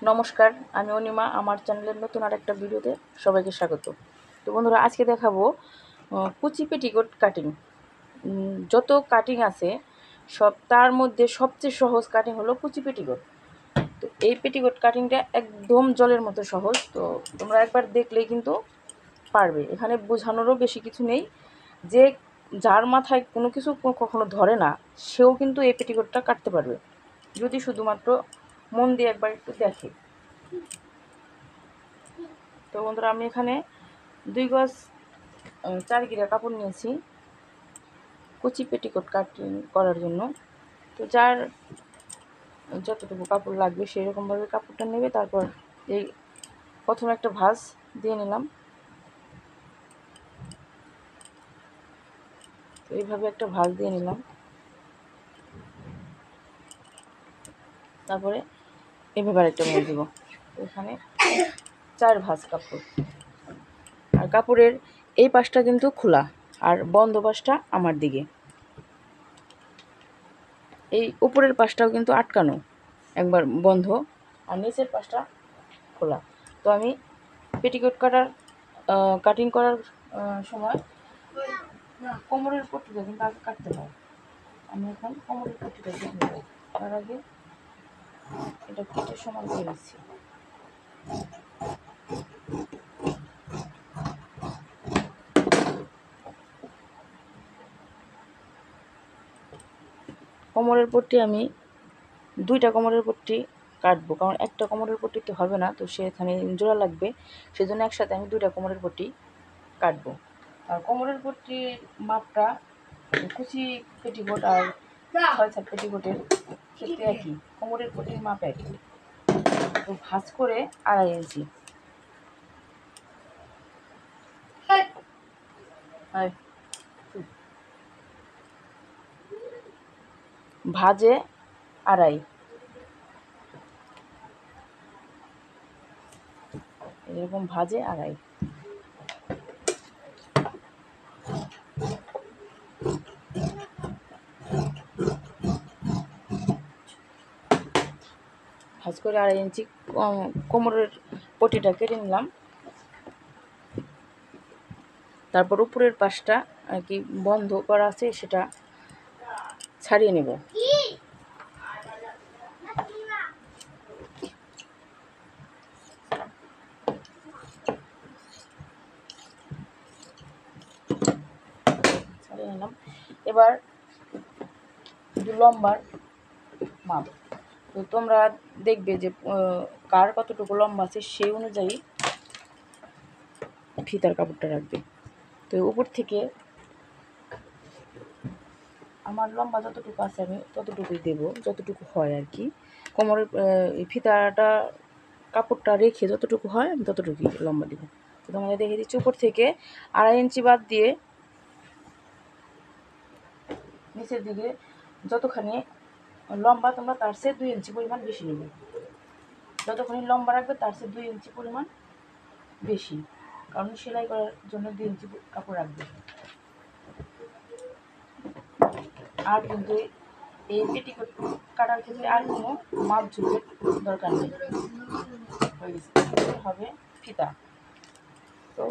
নমস্কার, আমি অনিমা। আমার চ্যানেলের নতুন আরেকটা ভিডিওতে সবাইকে স্বাগত। তো বন্ধুরা, আজকে দেখাবো কুচি পেটিকোট কাটিং। যত কাটিং আছে তার মধ্যে সবচেয়ে সহজ কাটিং হলো কুচি পেটিকোট। তো এই পেটিকোট কাটিংটা একদম জলের মতো সহজ। তো তোমরা একবার দেখলেই কিন্তু পারবে। এখানে বোঝানোরও বেশি কিছু নেই। যে যার মাথায় কোনো কিছু কখনো ধরে না, সেও কিন্তু এই পেটিকোটটা কাটতে পারবে, যদি শুধুমাত্র মন দিয়ে একবার একটু দেখে। তো বন্ধুরা, আমি এখানে 2 গজ 4 গিরা কাপড় নিয়েছি কুচি পেটিকোট কাটিং করার জন্য। তো যার যতটুকু কাপড় লাগবে সেই রকমভাবে কাপড়টা নেবে। তারপর এই প্রথমে একটা ভাঁজ দিয়ে নিলাম। তো এইভাবে একটা ভাঁজ দিয়ে নিলাম। তারপরে এইভাবে আরেকটা ভাঁজ দেবো। এখানে 4 ভাঁজ কাপড়। আর কাপড়ের এই পাশটা কিন্তু খোলা, আর বন্ধ পাশটা আমার দিকে। এই উপরের পাশটাও কিন্তু আটকানো, একবার বন্ধ, আর নিচের পাশটা খোলা। তো আমি পেটিকোট কাটিং করার সময় কোমরের পট্টিটা কিন্তু আগে কাটতে হয়। আমি এখন কোমরের পট্টিটা কেটে নেব। তার আগে এটা কেটে সমান করে নিচ্ছি। কোমরের পট্টি আমি 2টা কোমরের পট্টি কাটবো, কারণ একটা কোমরের পট্টিতে হবে না, তো সেখানে জোড়া লাগবে। সেজন্য একসাথে আমি 2টা কোমরের পট্টি কাটবো। আর কোমরের পট্টির মাপটা কুচি পেটিকোট আর 6/4 পেটিকোটের ক্ষেত্রে একই, কোমরের পট্টির মাপ একই। তো ভাঁজ করে 2.5 ইঞ্চি। ভাঁজে 2.5, এরকম ভাঁজে 2.5। ভাঁজ করে 2.5 ইঞ্চি কোমরের পটিটা কেটে নিলাম। তারপর উপরের পাশটা আর কি বন্ধ করা আছে সেটা ছাড়িয়ে নেব। ছাড়িয়ে নিলাম। এবার লম্বার মাপ, তো তোমরা দেখবে যে কার কতটুকু লম্বা আছে সেই অনুযায়ী ফিতার কাপড়টা রাখবে। তো উপর থেকে আমার লম্বা যতটুকু আছে আমি ততটুকুই দেবো, যতটুকু হয় আর কি। কোমরের ফিতাটা কাপড়টা রেখে যতটুকু হয় আমি ততটুকুই লম্বা দেবো। তো তোমাদের দেখে দিচ্ছি, উপর থেকে 2.5 ইঞ্চি বাদ দিয়ে নিচের দিকে যতখানি লম্বা তোমরা তার চেয়ে 2 ইঞ্চি পরিমাণ বেশি নেবে। যতখানি লম্বা রাখবে তার চেয়ে 2 ইঞ্চি পরিমাণ বেশি, কারণ সেলাই করার জন্য 2 ইঞ্চি কাপড় রাখবে। আর কিন্তু এই পেটিকোট কাটার ক্ষেত্রে আর কোনো মাপ ঝুঁকের দরকার নেই। হয়ে গেছে, হবে ফিতা। তো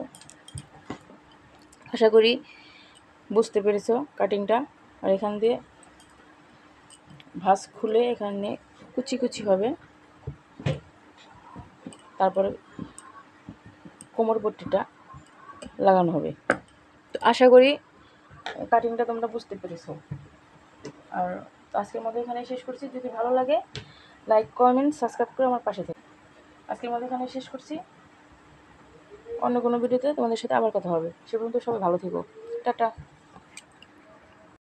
আশা করি বুঝতে পেরেছো কাটিংটা। আর এখান দিয়ে ভাঁজ খুলে এখানে কুচি কুচি হবে, তারপরে কোমর পট্টিটা লাগানো হবে। তো আশা করি কাটিংটা তোমরা বুঝতে পেরেছো। আর আজকের মতো এখানে শেষ করছি। যদি ভালো লাগে লাইক, কমেন্ট, সাবস্ক্রাইব করে আমার পাশে থেকে। আজকের মতো এখানে শেষ করছি। অন্য কোনো ভিডিওতে তোমাদের সাথে আবার কথা হবে। সে পর্যন্ত সবাই ভালো থেকো। টাটা।